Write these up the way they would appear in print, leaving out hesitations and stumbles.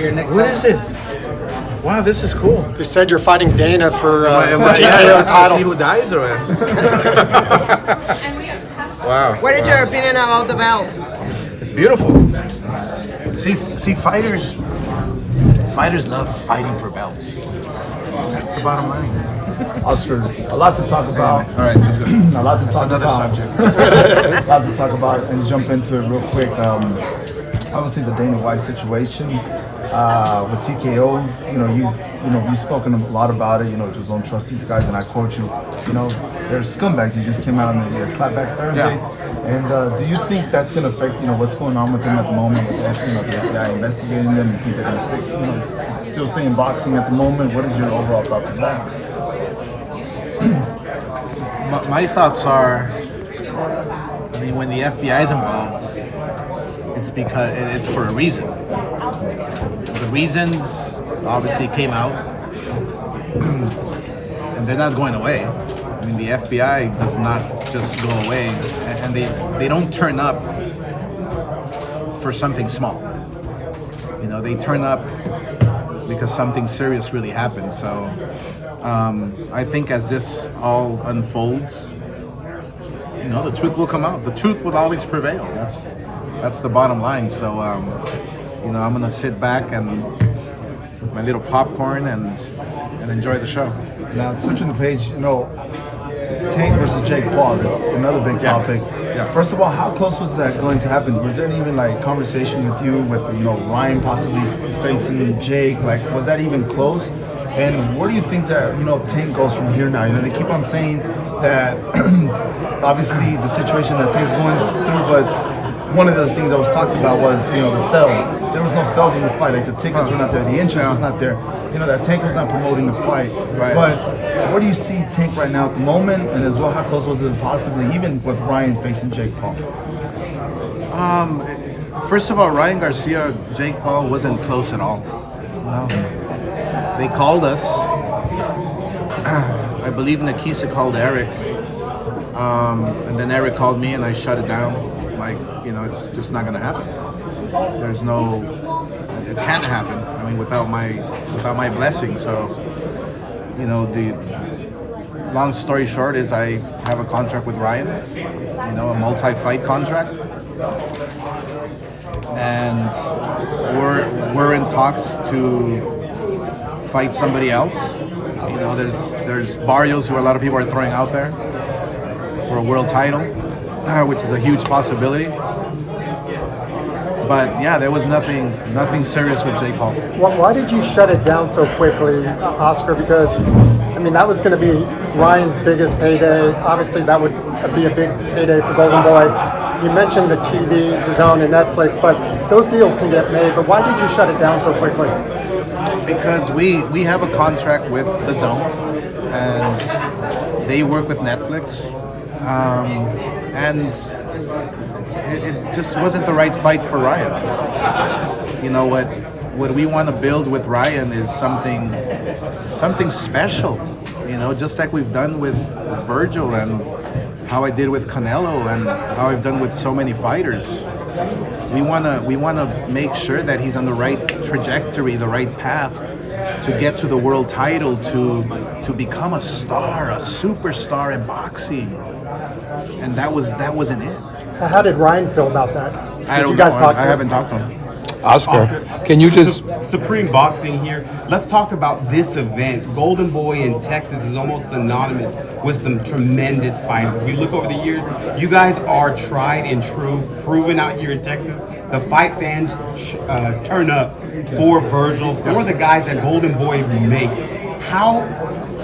your next What fight? is it? Wow, this is cool. They said you're fighting Dana for the TKO TKO title. See who dies or what? Wow. What is your opinion about the belt? It's beautiful. See, fighters love fighting for belts. That's the bottom line. Oscar, a lot to talk about. All right, let's go. A lot to talk another about. subject. A lot to talk about, and jump into it real quick. Obviously, the Dana White situation with TKO. You've spoken a lot about it. Just don't trust these guys, and I quote you. They're scumbags. You just came out on your clapback Thursday. Yeah. And do you think that's going to affect what's going on with them at the moment? With the FBI investigating them. You think they're going to still stay in boxing at the moment? What is your overall thoughts on that? My thoughts are, when the FBI is involved, it's because it's for a reason. The reasons obviously came out, and they're not going away. The FBI does not just go away, and they don't turn up for something small. They turn up because something serious really happened. So I think as this all unfolds, the truth will come out. The truth will always prevail. That's the bottom line. So I'm gonna sit back and my little popcorn and enjoy the show. Now switching the page, Tank versus Jake Paul. That's another big topic. Yeah. First of all, how close was that going to happen? Was there even conversation with you with Ryan possibly facing Jake? Was that even close? And where do you think that Tank goes from here now? They keep on saying that obviously the situation that Tank's going through, but one of those things that was talked about was the sales. There was no sales in the fight. The tickets were not there. The interest was not there. That Tank was not promoting the fight. Right. But where do you see Tank right now at the moment? And as well, how close was it possibly even with Ryan facing Jake Paul? First of all, Ryan Garcia, Jake Paul wasn't close at all. No. They called us. I believe Nikisa called Eric. And then Eric called me and I shut it down. It's just not gonna happen. It can't happen. Without my blessing. So, the long story short is I have a contract with Ryan, a multi-fight contract. And we're in talks to fight somebody else. There's Barrios, who a lot of people are throwing out there for a world title, which is a huge possibility. But yeah, there was nothing serious with Jake Paul. Why did you shut it down so quickly, Oscar? Because that was going to be Ryan's biggest payday. Obviously, that would be a big payday for Golden Boy. You mentioned the TV, the Zone, and Netflix, but those deals can get made. But why did you shut it down so quickly? Because we have a contract with the Zone, and they work with Netflix, and it just wasn't the right fight for Ryan. What we want to build with Ryan is something special. Just like we've done with Vergil and how I did with Canelo and how I've done with so many fighters. We wanna make sure that he's on the right trajectory, the right path to get to the world title, to become a star, a superstar in boxing. And that wasn't it. How did Ryan feel about that? I haven't talked to him. Oscar, can you just... Supreme Boxing here. Let's talk about this event. Golden Boy in Texas is almost synonymous with some tremendous fights. As we look over the years, you guys are tried and true, proven out here in Texas. The fight fans turn up for Vergil, for the guys that Golden Boy makes. How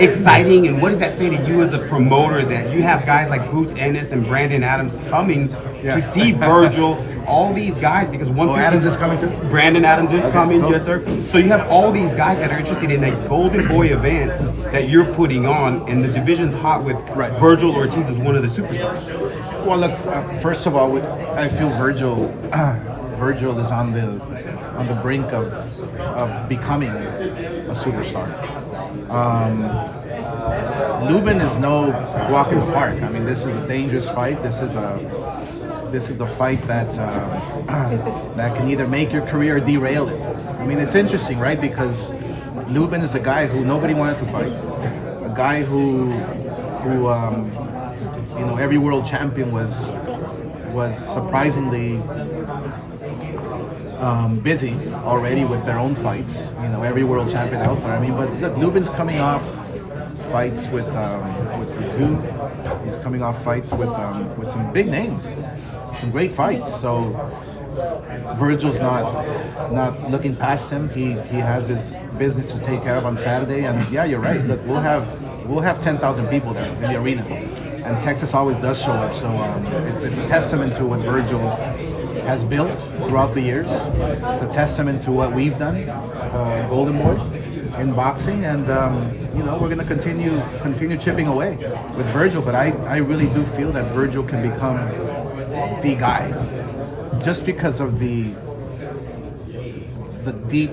exciting, and what does that say to you as a promoter that you have guys like Boots Ennis and Brandon Adams coming to see Vergil, all these guys, because Adams is coming too? Brandon Adams is coming, yes sir. So you have all these guys that are interested in a Golden Boy event that you're putting on, and the division's hot with Vergil Ortiz as one of the superstars. Well, look, first of all, I feel Vergil is on the brink of becoming a superstar. Lubin is no walk in the park. This is a dangerous fight. This is the fight that can either make your career or derail it. I mean, it's interesting, right? Because Lubin is a guy who nobody wanted to fight. A guy who every world champion was surprisingly busy already with their own fights. Every world champion out there. I mean, but look, Lubin's coming off fights with Zoo. He's coming off fights with some big names, some great fights. So Vergil's not looking past him. He has his business to take care of on Saturday. And yeah, you're right. Look, we'll have 10,000 people there in the arena, and Texas always does show up. So it's a testament to what Vergil has built throughout the years. It's a testament to what we've done, Golden Boy, in boxing, and we're going to continue chipping away with Vergil. But I really do feel that Vergil can become the guy, just because of the deep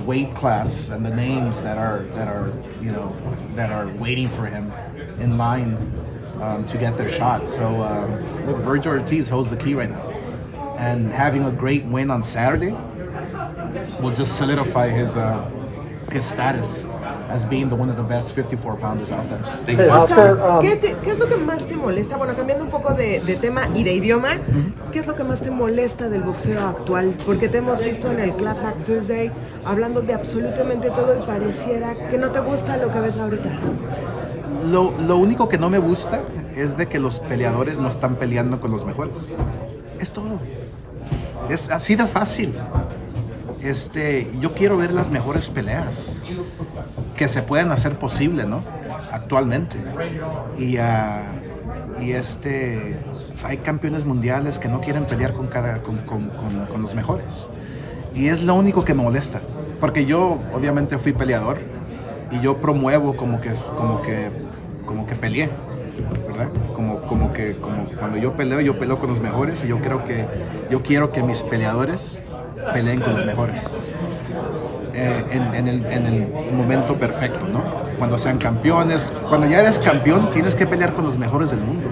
weight class and the names that are waiting for him in line to get their shot. So look, Vergil Ortiz holds the key right now, and having a great win on Saturday will just solidify his status as being one of the best 54-pounders out there. Hey, Oscar, ¿Qué es lo que más te molesta? Bueno, cambiando un poco de tema y de idioma, ¿qué es lo que más te molesta del boxeo actual? Porque te hemos visto en el Clapback Tuesday hablando de absolutamente todo y pareciera que no te gusta lo que ves ahorita. Lo único que no me gusta es de que los peleadores no están peleando con los mejores. Es todo. Es así de fácil. Yo quiero ver las mejores peleas que se pueden hacer posible, ¿no? Actualmente. Y hay campeones mundiales que no quieren pelear con los mejores. Y es lo único que me molesta. Porque yo, obviamente, fui peleador y yo promuevo como que peleé, ¿verdad? Como cuando yo peleo con los mejores, y yo quiero que mis peleadores peleen con los mejores en el momento perfecto, ¿no? Cuando sean campeones, cuando ya eres campeón, tienes que pelear con los mejores del mundo,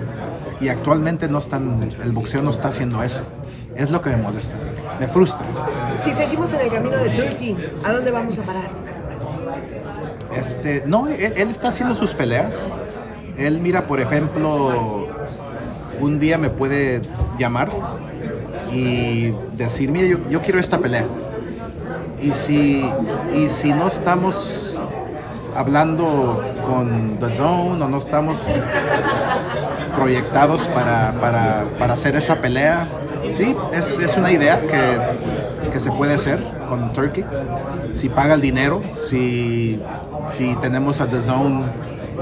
y actualmente el boxeo no está haciendo eso. Es lo que me molesta, me frustra. Si seguimos en el camino de Turkey, ¿a dónde vamos a parar? No, él está haciendo sus peleas. Él, mira, por ejemplo, un día me puede llamar y decir, mira, yo quiero esta pelea. Y si no estamos hablando con The Zone o no estamos proyectados para hacer esa pelea, sí, es una idea que se puede hacer con Turkey. Si paga el dinero, si tenemos a The Zone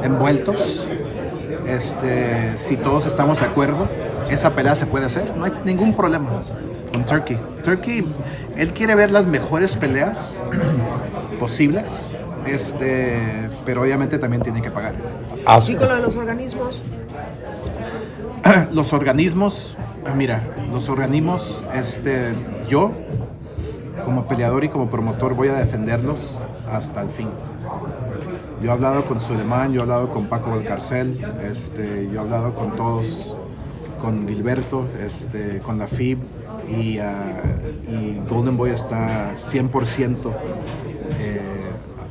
envueltos, si todos estamos de acuerdo, esa pelea se puede hacer, no hay ningún problema con Turkey. Turkey, él quiere ver las mejores peleas posibles, pero obviamente también tiene que pagar. ¿Y con lo de los organismos? Los organismos, mira, yo como peleador y como promotor voy a defenderlos hasta el fin. Yo he hablado con Suleiman, yo he hablado con Paco Valcarcel, yo he hablado con todos, con Gilberto, con la FIB, y Golden Boy está 100%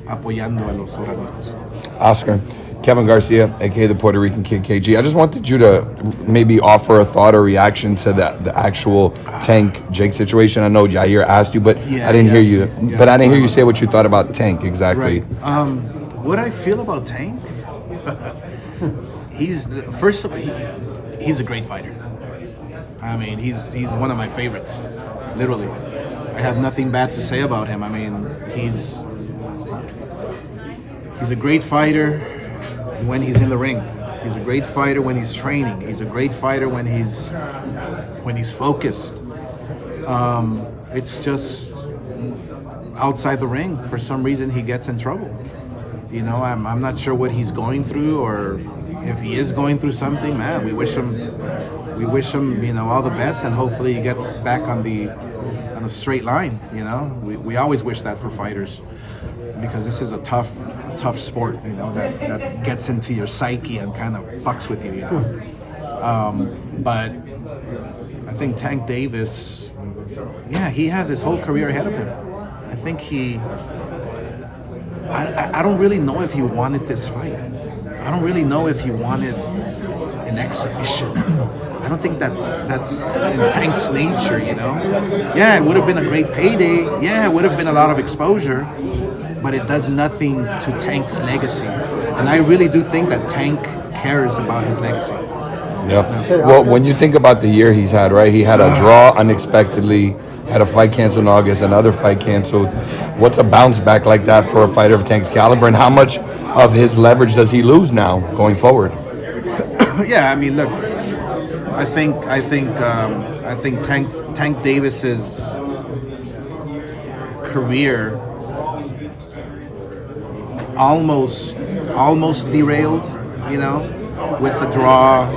apoyando a los organismos. Oscar, Kevin Garcia, aka the Puerto Rican Kid KG. I just wanted you to maybe offer a thought or reaction to the actual Tank Jake situation. I know Jair asked you, but Yeah, I didn't hear you. yeah, But I didn't hear you say what you thought about Tank exactly. Right. What I feel about Tank, he's a great fighter. I mean, he's one of my favorites, literally. I have nothing bad to say about him. I mean, he's a great fighter when he's in the ring. He's a great fighter when he's training. He's a great fighter when he's focused. It's just outside the ring, for some reason, he gets in trouble. You know, I'm not sure what he's going through, or if he is going through something. Man, we wish him, all the best, and hopefully he gets back on a straight line. You know, we always wish that for fighters, because this is a tough sport. You know, that gets into your psyche and kind of fucks with you. You know, but I think Tank Davis, yeah, he has his whole career ahead of him. I think I don't really know if he wanted this fight. I don't really know if he wanted an exhibition. I don't think that's in Tank's nature, you know? Yeah, it would have been a great payday. Yeah, it would have been a lot of exposure, but it does nothing to Tank's legacy. And I really do think that Tank cares about his legacy. Yeah. Well, when you think about the year he's had, right? He had a draw unexpectedly, had a fight canceled in August, another fight canceled. What's a bounce back like that for a fighter of Tank's caliber, and how much of his leverage does he lose now going forward? Yeah, I mean, look, I think Tank Davis's career almost derailed, you know, with the draw.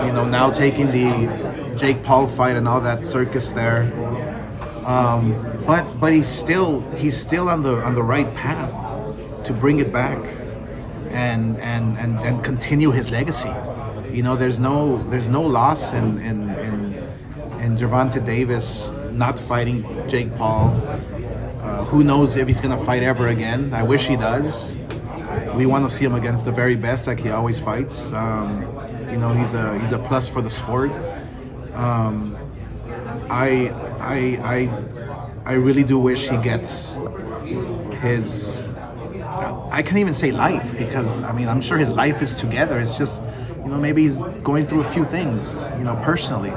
You know, now taking the Jake Paul fight and all that circus there. But he's still on the right path to bring it back and continue his legacy. You know, there's no loss in Gervonta Davis not fighting Jake Paul. Who knows if he's gonna fight ever again? I wish he does. We want to see him against the very best, like he always fights. You know, he's a plus for the sport. I really do wish he gets his. I can't even say life, because I mean, I'm sure his life is together. It's just, you know, maybe he's going through a few things, you know, personally,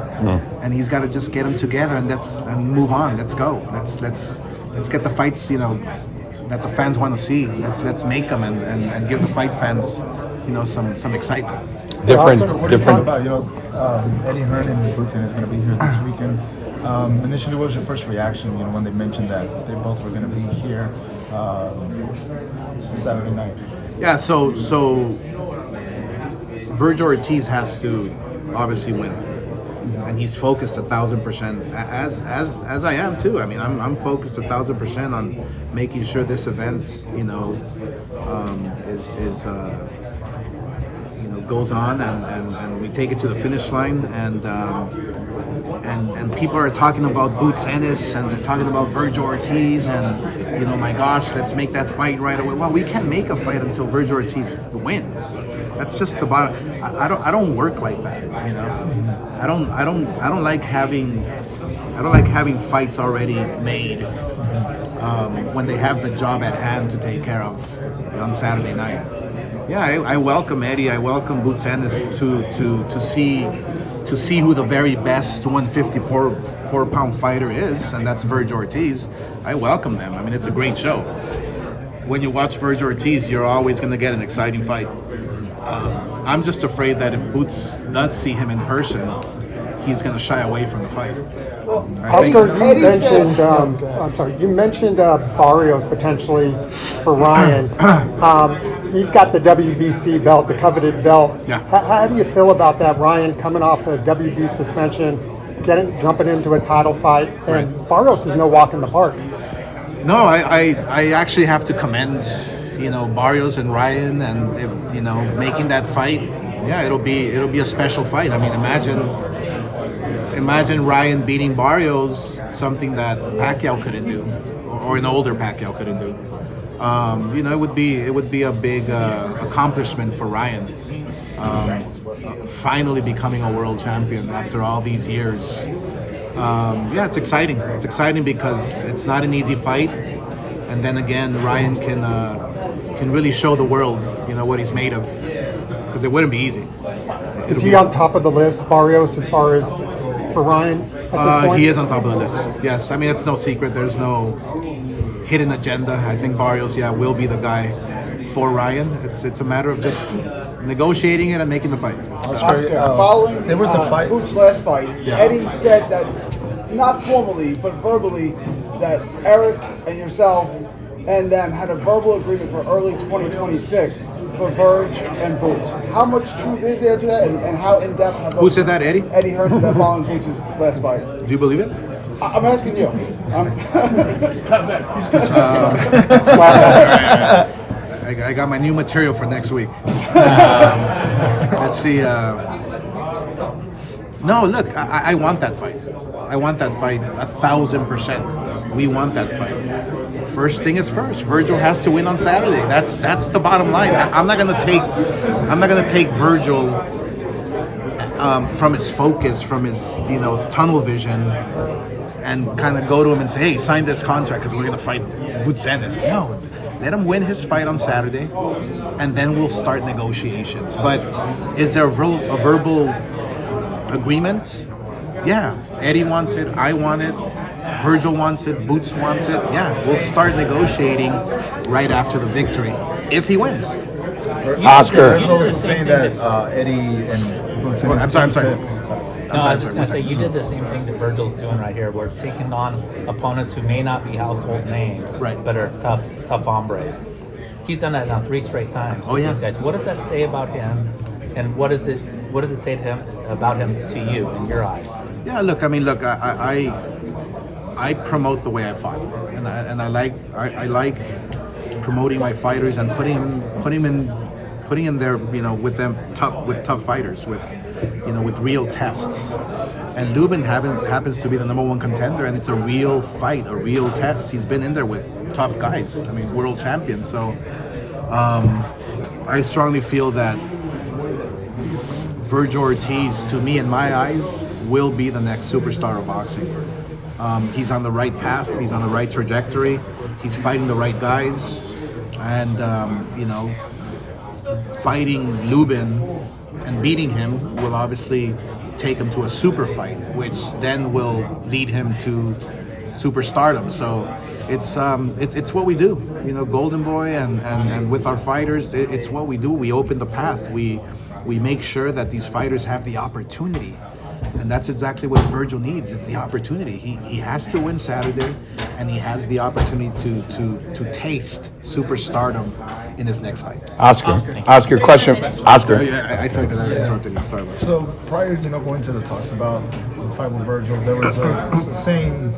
and he's got to just get them together and move on. Let's go. Let's get the fights, you know, that the fans want to see. Let's make them and give the fight fans, you know, some excitement. What do you think about, you know, Eddie Hearn and Bhutan is going to be here this weekend? Initially, what was your first reaction, you know, when they mentioned that they both were going to be here Saturday night? Yeah, so Vergil Ortiz has to obviously win, and he's focused 1,000%, as I am too. I mean, I'm focused 1,000% on making sure this event, you know, is you know, goes on and we take it to the finish line, and people are talking about Boots Ennis, and they're talking about Vergil Ortiz, and, you know, my gosh, let's make that fight right away. Well, we can't make a fight until Vergil Ortiz wins. That's just the bottom. I don't work like that, you know. I don't like having fights already made when they have the job at hand to take care of on Saturday night. Yeah, I welcome Eddie. I welcome Boots Ennis to see who the very best 154-pound fighter is, and that's Vergil Ortiz. I welcome them. I mean, it's a great show. When you watch Vergil Ortiz, you're always going to get an exciting fight. I'm just afraid that if Boots does see him in person, he's going to shy away from the fight. Oscar, you mentioned Barrios potentially for Ryan. He's got the WBC belt, the coveted belt. Yeah. How do you feel about that? Ryan coming off a WB suspension, jumping into a title fight, and Right. Barrios is no walk in the park. No, I actually have to commend, you know, Barrios and Ryan, and if, you know, making that fight. Yeah, it'll be a special fight. I mean, imagine Ryan beating Barrios, something that Pacquiao couldn't do, or an older Pacquiao couldn't do. You know, it would be a big accomplishment for Ryan, finally becoming a world champion after all these years. Yeah, it's exciting. It's exciting because it's not an easy fight, and then again, Ryan can really show the world, you know, what he's made of, because it wouldn't be easy. Is he on top of the list, Barrios, as far as for Ryan at this point? He is on top of the list. Yes, I mean, it's no secret. There's no hidden agenda. I think Barrios, will be the guy for Ryan. It's a matter of just negotiating it and making the fight. Oscar, following there was a fight. Boots' last fight, Eddie said that, not formally, but verbally, that Eric and yourself and them had a verbal agreement for early 2026 for Verge and Boots. How much truth is there to that, and how in-depth have Who said that, Eddie? Eddie Hearn said that following Boots' last fight? Do you believe it? I'm asking you. I got my new material for next week. Let's see. No, look, I want that fight. I want that fight 1,000%. We want that fight. First thing is first. Vergil has to win on Saturday. That's the bottom line. I'm not gonna take Vergil from his focus, from his tunnel vision, and kind of go to him and say, hey, sign this contract because we're gonna fight Boots Ennis. No. Let him win his fight on Saturday, and then we'll start negotiations. But is there a verbal agreement? Yeah. Eddie wants it. I want it. Vergil wants it. Boots wants it. Yeah. We'll start negotiating right after the victory if he wins. Oscar. There's also saying that Eddie and Boots. I'm sorry. No, I was just going to say, you did the same thing that Vergil's doing right here. We're taking on opponents who may not be household names, Right. but are tough hombres. He's done that now 3 straight times with these guys. What does that say about him, and what does it say to him about him to you in your eyes? Yeah, look, I promote the way I fight, and I like promoting my fighters and putting in there, with tough fighters, with real tests. And Lubin happens to be the number 1 contender, and it's a real fight, a real test. He's been in there with tough guys. I mean, world champions. So I strongly feel that Vergil Ortiz, to me, in my eyes, will be the next superstar of boxing. He's on the right path. He's on the right trajectory. He's fighting the right guys, and fighting Lubin and beating him will obviously take him to a super fight, which then will lead him to superstardom. So it's what we do, Golden Boy, and with our fighters, it's what we do. We open the path. We make sure that these fighters have the opportunity, and that's exactly what Vergil needs. It's the opportunity. He has to win Saturday, and he has the opportunity to taste superstardom in his next fight. Oscar, question. Oscar. I sorry that I interrupted you. Sorry about that. So prior, going to the talks about the fight with Vergil, there was a saying,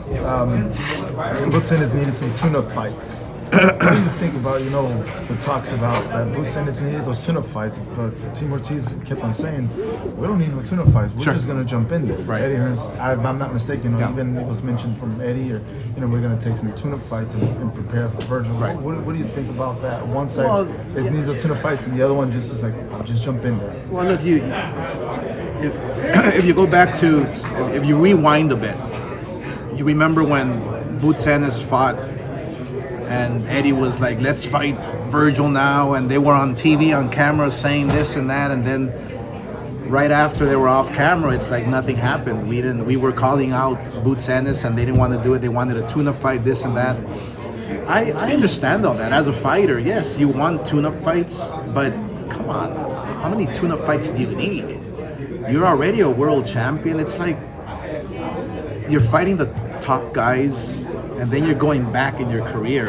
Boots Ennis needed some tune-up fights. What do you think about, the talks about that Boots Ennis needed those tune-up fights, but Team Ortiz kept on saying, we don't need no tune-up fights. We're just going to jump in there. Right. Eddie Hearns, if I'm not mistaken, even it was mentioned from Eddie, or we're going to take some tune-up fights and prepare for Vergil. Right. What do you think about that? One side, it needs a tune-up fights, and the other one just is like, just jump in there. Well, look, if you go back to, if you rewind a bit, you remember when Boots Ennis fought, and Eddie was like, let's fight Vergil now, and they were on TV, on camera, saying this and that, and then right after they were off camera, it's like nothing happened. We were calling out Boots Ennis, and they didn't want to do it. They wanted a tune-up fight, this and that. I understand all that. As a fighter, yes, you want tune-up fights, but come on, how many tune-up fights do you need? You're already a world champion. It's like you're fighting the top guys, and then you're going back in your career.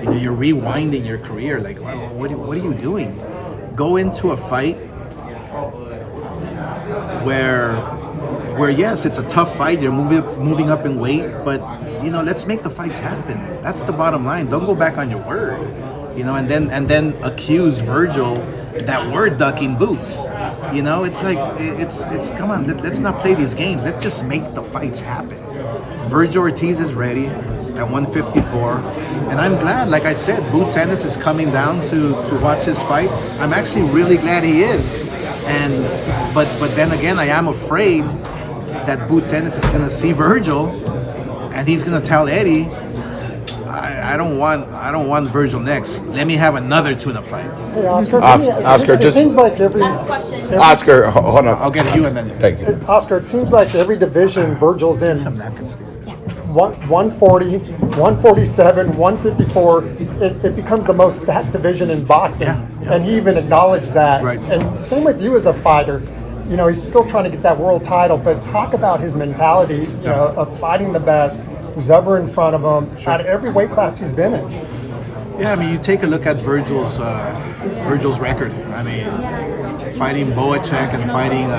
You're rewinding your career. Like, what are you doing? Go into a fight where yes, it's a tough fight. You're moving up in weight, but let's make the fights happen. That's the bottom line. Don't go back on your word. And then accuse Vergil that we're ducking Boots. It's like it's come on. Let's not play these games. Let's just make the fights happen. Vergil Ortiz is ready at 154, and I'm glad. Like I said, Boots Ennis is coming down to watch his fight. I'm actually really glad he is. But then again, I am afraid that Boots Ennis is going to see Vergil, and he's going to tell Eddie, I don't want Vergil next. Let me have another tune-up fight. Hey, Oscar. Oscar, it seems like every Oscar, hold on. I'll get you and then Thank you. Oscar, it seems like every division Virgil's in. some napkins, please. 140, 147, 154. It becomes the most stacked division in boxing, and he even acknowledged that. Right. And same with you as a fighter. He's still trying to get that world title, but talk about his mentality, of fighting the best, who's ever in front of him, out of every weight class he's been in. Yeah, I mean, you take a look at Vergil's record. I mean, fighting Boacek and fighting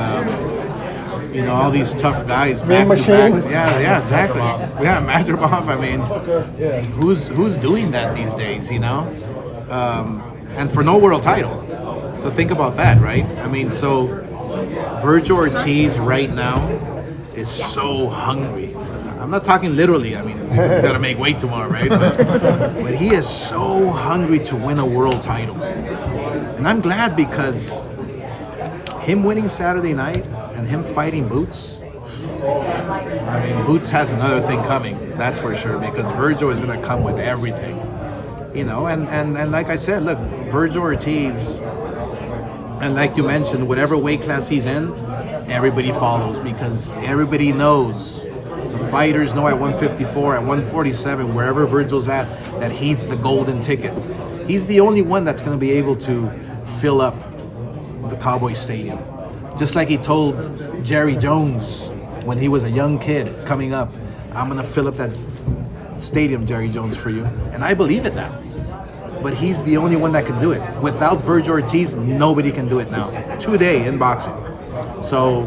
all these tough guys back to back. Yeah, exactly. Yeah, Madrimov. I mean, who's doing that these days? And for no world title. So think about that, right? I mean, so Vergil Ortiz right now is so hungry. I'm not talking literally. I mean, he's got to make weight tomorrow, right? But he is so hungry to win a world title. And I'm glad because him winning Saturday night and him fighting Boots, I mean, Boots has another thing coming, that's for sure, because Vergil is going to come with everything. You know, and like I said, look, Vergil Ortiz, and like you mentioned, whatever weight class he's in, everybody follows because everybody knows, the fighters know at 154, at 147, wherever Vergil's at, that he's the golden ticket. He's the only one that's going to be able to fill up the Cowboy Stadium. Just like he told Jerry Jones when he was a young kid coming up, I'm going to fill up that stadium, Jerry Jones, for you. And I believe it now. But he's the only one that can do it. Without Vergil Ortiz, nobody can do it now. Today in boxing. So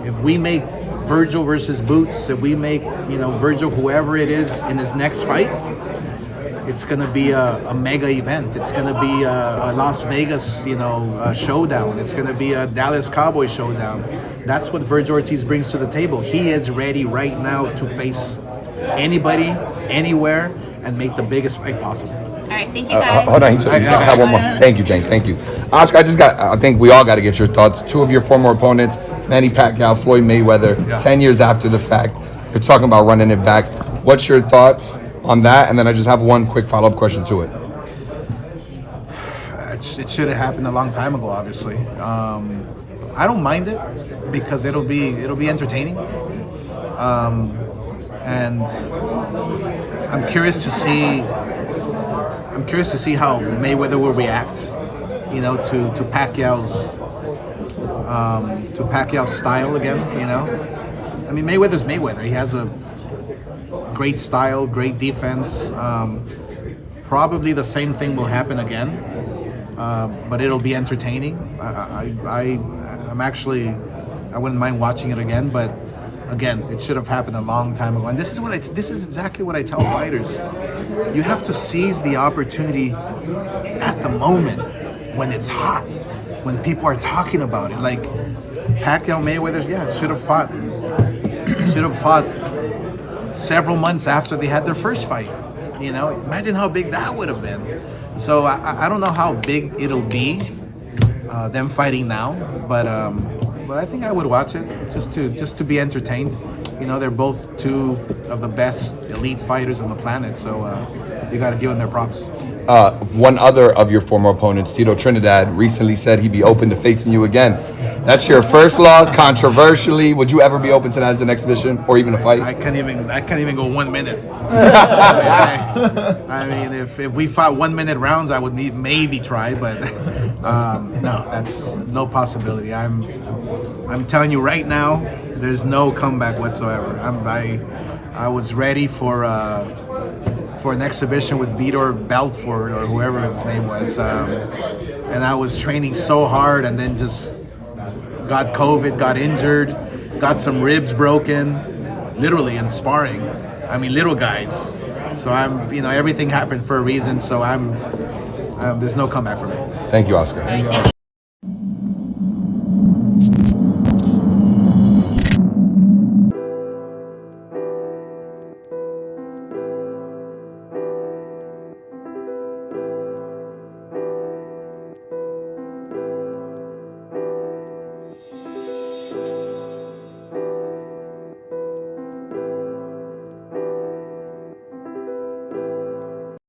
if we make Vergil versus Boots, if we make, you know, Vergil whoever it is in his next fight, it's going to be a mega event. It's going to be a Las Vegas, you know, showdown. It's going to be a Dallas Cowboy showdown. That's what Vergil Ortiz brings to the table. He is ready right now to face anybody, anywhere, and make the biggest fight possible. All right, thank you guys. Hold on, I have one more. Thank you, Jane. Thank you, Oscar. I think we all got to get your thoughts. Two of your former opponents, Manny Pacquiao, Floyd Mayweather, 10 years after the fact. You're talking about running it back. What's your thoughts on that? And then I just have one quick follow-up question to it. It should have happened a long time ago, obviously. I don't mind it because it'll be entertaining. And I'm curious to see how Mayweather will react, you know, to Pacquiao's style again, you know. I mean, Mayweather's Mayweather. He has a great style, great defense. Probably the same thing will happen again, but it'll be entertaining. I wouldn't mind watching it again, but again, it should have happened a long time ago. And this is exactly what I tell fighters. You have to seize the opportunity at the moment when it's hot, when people are talking about it. Like Pacquiao, Mayweather, should have fought several months after they had their first fight. You know, imagine how big that would have been. So I don't know how big it'll be, them fighting now, but I think I would watch it just to be entertained. You know, they're both two of the best elite fighters on the planet, so you got to give them their props. One other of your former opponents, Tito Trinidad, recently said he'd be open to facing you again. That's your first loss, controversially. Would you ever be open to that as an exhibition or even a fight? I can't even go 1 minute. I mean, if we fought 1 minute rounds, I would maybe try, but no, that's no possibility. I'm telling you right now, there's no comeback whatsoever. I was ready for an exhibition with Vitor Belfort or whoever his name was, and I was training so hard, and then just got COVID, got injured, got some ribs broken, literally in sparring. I mean, little guys. So everything happened for a reason. So there's no comeback for me. Thank you, Oscar.